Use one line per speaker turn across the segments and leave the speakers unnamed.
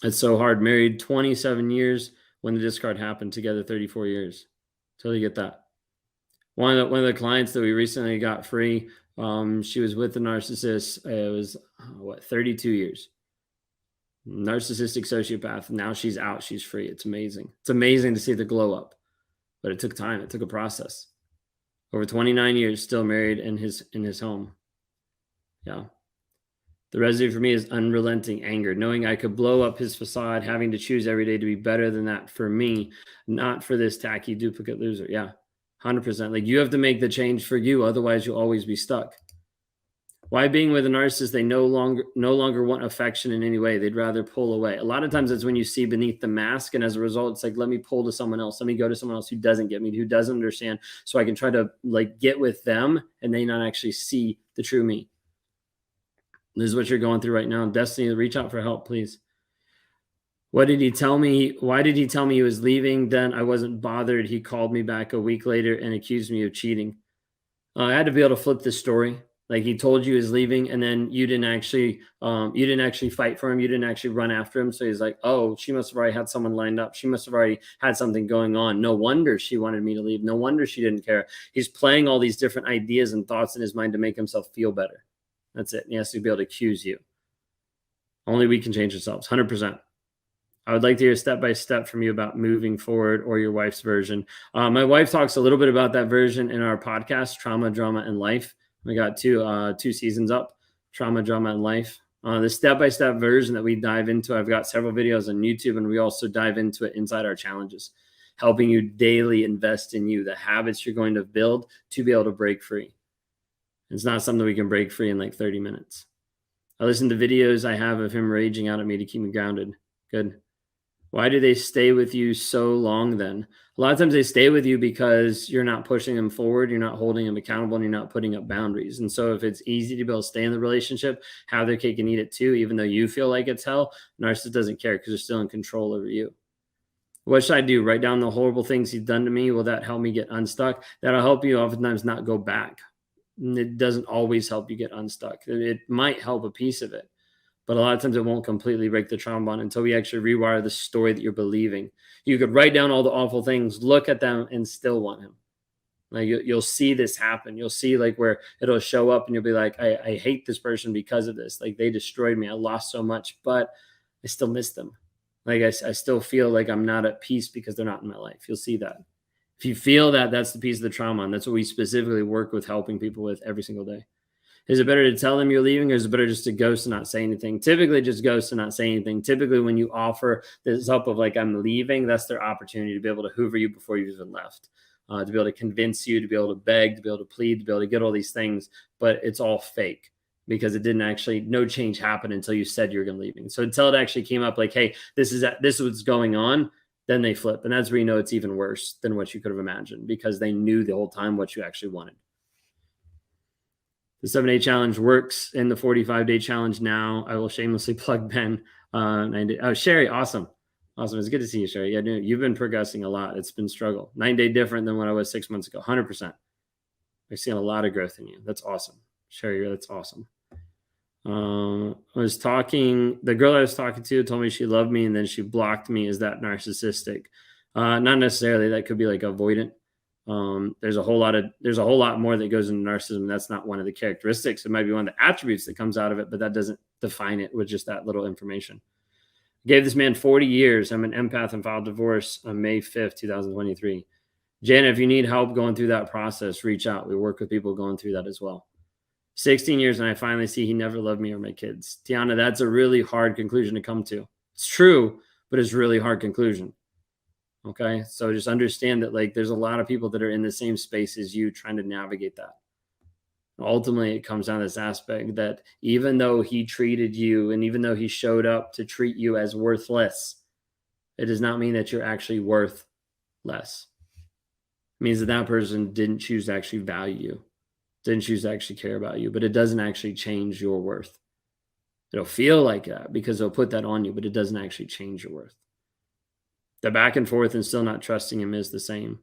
It's so hard. Married 27 years when the discard happened, together 34 years. Totally get that. One of the clients that we recently got free, she was with the narcissist. It was 32 years. Narcissistic sociopath. Now she's out. She's free. It's amazing. It's amazing to see the glow up, but it took time. It took a process. Over 29 years, still married in his home. Yeah. The residue for me is unrelenting anger, knowing I could blow up his facade, having to choose every day to be better than that for me, not for this tacky duplicate loser. Yeah, 100%. Like you have to make the change for you, otherwise you'll always be stuck. Why being with a narcissist, they no longer want affection in any way. They'd rather pull away. A lot of times it's when you see beneath the mask, and as a result, it's like, let me pull to someone else. Let me go to someone else who doesn't get me, who doesn't understand, so I can try to like get with them, and they not actually see the true me. This is what you're going through right now. Destiny, reach out for help, please. What did he tell me? Why did he tell me he was leaving? Then I wasn't bothered. He called me back a week later and accused me of cheating. I had to be able to flip this story. Like he told you he was leaving, and then you didn't actually fight for him. You didn't actually run after him. So he's like, "Oh, she must have already had someone lined up. She must have already had something going on. No wonder she wanted me to leave. No wonder she didn't care." He's playing all these different ideas and thoughts in his mind to make himself feel better. That's it. He has to be able to accuse you. Only we can change ourselves. 100%. I would like to hear step by step from you about moving forward, or your wife's version. My wife talks a little bit about that version in our podcast, Trauma, Drama, and Life. We got two seasons up, Trauma, Drama, and Life. The step by step version that we dive into, I've got several videos on YouTube, and we also dive into it inside our challenges, helping you daily invest in you, the habits you're going to build to be able to break free. It's not something we can break free in like 30 minutes. I listen to videos I have of him raging out at me to keep me grounded. Good. Why do they stay with you so long then? A lot of times they stay with you because you're not pushing them forward, you're not holding them accountable, and you're not putting up boundaries. And so if it's easy to be able to stay in the relationship, have their cake and eat it too, even though you feel like it's hell, narcissist doesn't care because they're still in control over you. What should I do? Write down the horrible things he's done to me. Will that help me get unstuck? That'll help you oftentimes not go back. It doesn't always help you get unstuck. It might help a piece of it, but a lot of times it won't completely break the trauma bond until we actually rewire the story that you're believing. You could write down all the awful things, look at them, and still want him. Like you'll see this happen. You'll see like where it'll show up, and you'll be like, I hate this person because of this. Like they destroyed me. I lost so much, but I still miss them. Like I still feel like I'm not at peace because they're not in my life. You'll see that. If you feel that, that's the piece of the trauma, and that's what we specifically work with helping people with every single day. Is it better to tell them you're leaving, or is it better just to ghost and not say anything? Typically, just ghost and not say anything. Typically, when you offer this help of like, I'm leaving, that's their opportunity to be able to hoover you before you've even left, to be able to convince you, to be able to beg, to be able to plead, to be able to get all these things. But it's all fake because it didn't actually, no change happened until you said you're going to leaving. So until it actually came up like, hey, this is what's going on, then they flip. And that's where you know it's even worse than what you could have imagined because they knew the whole time what you actually wanted. The 7-day challenge works in the 45-day challenge now. I will shamelessly plug Ben. Sherry, awesome. Awesome. It's good to see you, Sherry. Yeah, you've been progressing a lot. It's been a struggle. 9-day different than what I was 6 months ago. 100%. I've seen a lot of growth in you. That's awesome. Sherry, that's awesome. The girl I was talking to told me she loved me and then she blocked me. Is that narcissistic? Not necessarily. That could be like avoidant. There's a whole lot more that goes into narcissism. That's not one of the characteristics. It might be one of the attributes that comes out of it, but that doesn't define it with just that little information. Gave this man 40 years. I'm an empath and filed divorce on May 5th, 2023. Janet, if you need help going through that process, reach out. We work with people going through that as well. 16 years, and I finally see he never loved me or my kids. Tiana, that's a really hard conclusion to come to. It's true, but it's a really hard conclusion. Okay, so just understand that like there's a lot of people that are in the same space as you trying to navigate that. Ultimately, it comes down to this aspect that even though he treated you and even though he showed up to treat you as worthless, it does not mean that you're actually worth less. It means that that person didn't choose to actually value you, didn't choose to actually care about you, but it doesn't actually change your worth. It'll feel like that because they'll put that on you, but it doesn't actually change your worth. The back and forth and still not trusting him is the same.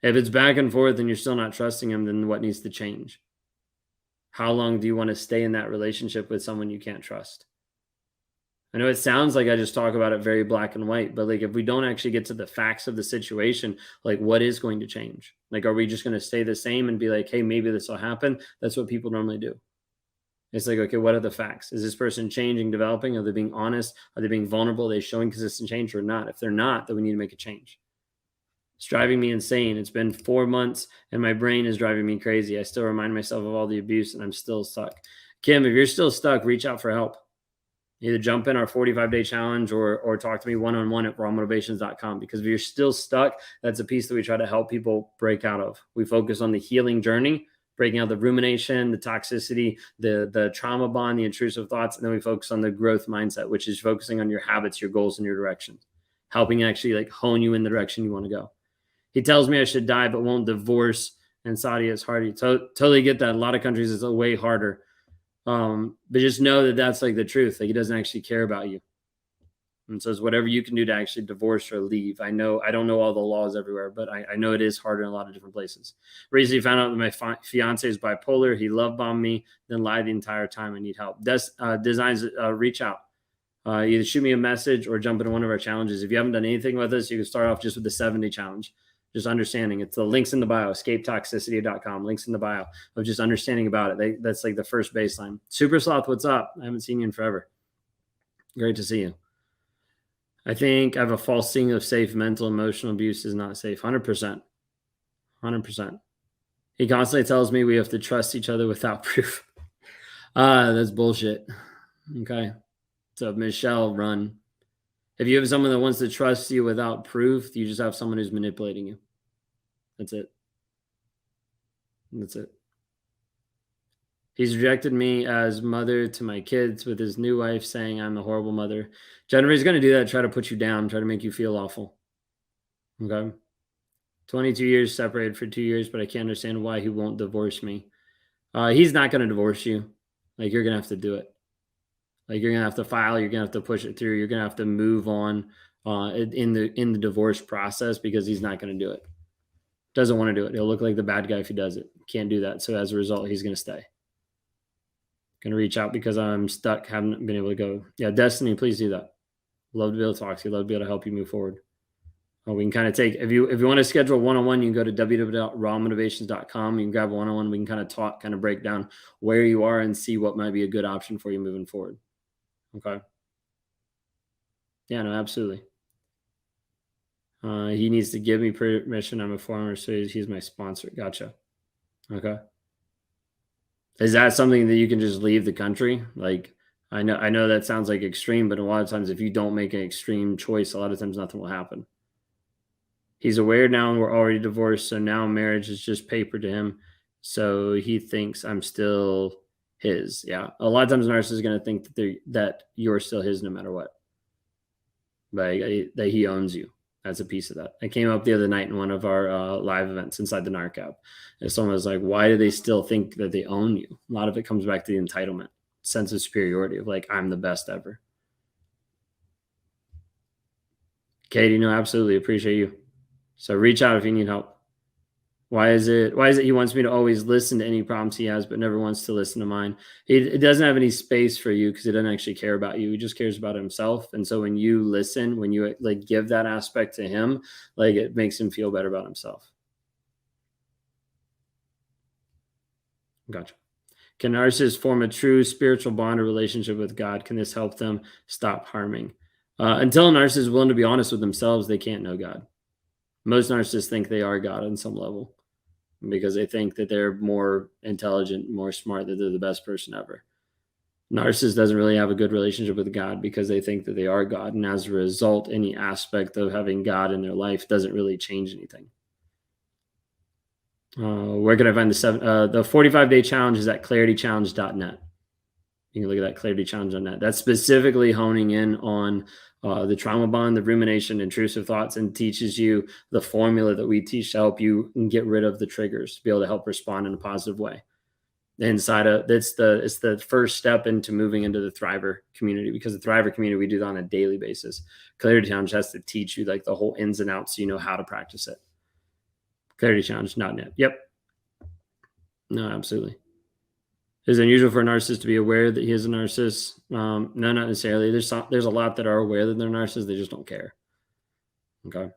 If it's back and forth and you're still not trusting him, then what needs to change? How long do you want to stay in that relationship with someone you can't trust? I know it sounds like I just talk about it very black and white, but like if we don't actually get to the facts of the situation, like what is going to change? Like, are we just going to stay the same and be like, hey, maybe this will happen? That's what people normally do. It's like, okay, what are the facts? Is this person changing, developing? Are they being honest? Are they being vulnerable? Are they showing consistent change or not? If they're not, then we need to make a change. It's driving me insane. It's been 4 months and my brain is driving me crazy. I still remind myself of all the abuse and I'm still stuck. Kim, if you're still stuck, reach out for help. Either jump in our 45-day challenge or talk to me one-on-one at rawmotivations.com, because if you're still stuck, that's a piece that we try to help people break out of. We focus on the healing journey, breaking out the rumination, the toxicity, the trauma bond, the intrusive thoughts, and then we focus on the growth mindset, which is focusing on your habits, your goals, and your direction, helping actually like hone you in the direction you want to go. He tells me I should die but won't divorce, and Saudi is hardy. Totally get that. In a lot of countries it's way harder. But just know that that's like the truth. Like he doesn't actually care about you. And so it's whatever you can do to actually divorce or leave. I don't know all the laws everywhere, but I know it is harder in a lot of different places. Recently found out that my fiance is bipolar. He love bombed me, then lied the entire time. I need help. Designs, reach out. Either shoot me a message or jump into one of our challenges. If you haven't done anything with us, you can start off just with the 7-day challenge. Just understanding. It's the links in the bio, escapetoxicity.com, links in the bio of just understanding about it. That's like the first baseline. Super Sloth, what's up? I haven't seen you in forever. Great to see you. I think I have a false thing of safe. Mental, emotional abuse is not safe. 100%. 100%. He constantly tells me we have to trust each other without proof. That's bullshit. Okay. So Michelle, run. If you have someone that wants to trust you without proof, you just have someone who's manipulating you. That's it. That's it. He's rejected me as mother to my kids with his new wife saying I'm a horrible mother. Jennifer, he's going to do that, try to put you down, try to make you feel awful. Okay. 22 years separated for 2 years, but I can't understand why he won't divorce me. He's not going to divorce you. Like you're going to have to do it. Like you're gonna have to file, you're gonna have to push it through, you're gonna have to move on in the divorce process, because he's not gonna do it. Doesn't want to do it. He'll look like the bad guy if he does it. Can't do that. So as a result, he's gonna stay. Gonna reach out because I'm stuck, haven't been able to go. Yeah, Destiny, please do that. Love to be able to talk to you. Love to be able to help you move forward. We can kind of take, if you want to schedule one-on-one, you can go to www.rawmotivations.com. You can grab a one-on-one. We can kind of talk, kind of break down where you are and see what might be a good option for you moving forward. Okay. Yeah, no, absolutely. He needs to give me permission. I'm a farmer, so he's my sponsor. Gotcha. Okay. Is that something that you can just leave the country? Like, I know that sounds like extreme, but a lot of times if you don't make an extreme choice, a lot of times nothing will happen. He's aware now and we're already divorced, so now marriage is just paper to him. So he thinks I'm still his. Yeah. A lot of times narcissists are going to think that you're still his no matter what. Like that he owns you. That's a piece of that. I came up the other night in one of our live events inside the NARC app. And someone was like, why do they still think that they own you? A lot of it comes back to the entitlement, sense of superiority of like, I'm the best ever. Katie, no, absolutely. Appreciate you. So reach out if you need help. Why is it he wants me to always listen to any problems he has, but never wants to listen to mine? He doesn't have any space for you because he doesn't actually care about you. He just cares about himself. And so when you listen, when you like give that aspect to him, like it makes him feel better about himself. Gotcha. Can narcissists form a true spiritual bond or relationship with God? Can this help them stop harming? Until a narcissist is willing to be honest with themselves, they can't know God. Most narcissists think they are God on some level, because they think that they're more intelligent, more smart, that they're the best person ever. Narcissist doesn't really have a good relationship with God because they think that they are God. And as a result, any aspect of having God in their life doesn't really change anything. Where can I find the 45-day challenge is at claritychallenge.net. You can look at that, claritychallenge.net. That's specifically honing in on the trauma bond, the rumination, intrusive thoughts, and teaches you the formula that we teach to help you get rid of the triggers, to be able to help respond in a positive way. It's the first step into moving into the Thriver community, because the Thriver community, we do that on a daily basis. Clarity Challenge has to teach you like the whole ins and outs, so you know how to practice it. claritychallenge.net. Yep. No, absolutely. Is it unusual for a narcissist to be aware that he is a narcissist? No, not necessarily. There's a lot that are aware that they're narcissists. They just don't care. Okay.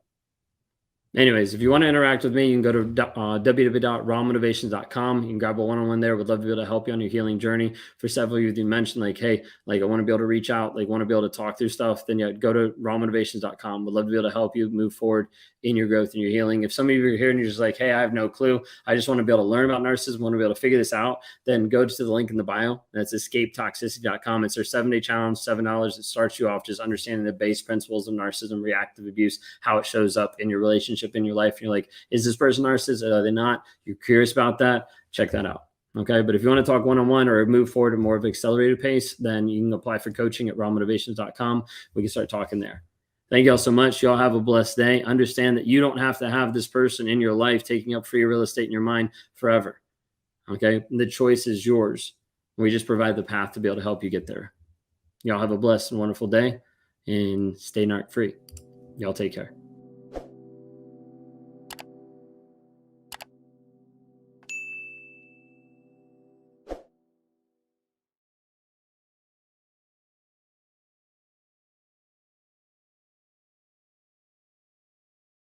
Anyways, if you want to interact with me, you can go to www.rawmotivations.com. You can grab a one-on-one there. Would love to be able to help you on your healing journey. For several of you, you mentioned like, hey, like I want to be able to reach out, like want to be able to talk through stuff, then go to rawmotivations.com. Would love to be able to help you move forward in your growth and your healing. If some of you are here and you're just like, hey, I have no clue, I just want to be able to learn about narcissism, want to be able to figure this out, then go to the link in the bio. That's escapetoxicity.com. It's their 7-day challenge, $7. It starts you off just understanding the base principles of narcissism, reactive abuse, how it shows up in your relationship, in your life. And you're like, is this person narcissist? Are they not? You're curious about that? Check that out. Okay. But if you want to talk one-on-one or move forward at more of an accelerated pace, then you can apply for coaching at rawmotivations.com. We can start talking there. Thank you all so much. Y'all have a blessed day. Understand that you don't have to have this person in your life taking up free real estate in your mind forever. Okay. The choice is yours. We just provide the path to be able to help you get there. Y'all have a blessed and wonderful day and stay narc free. Y'all take care.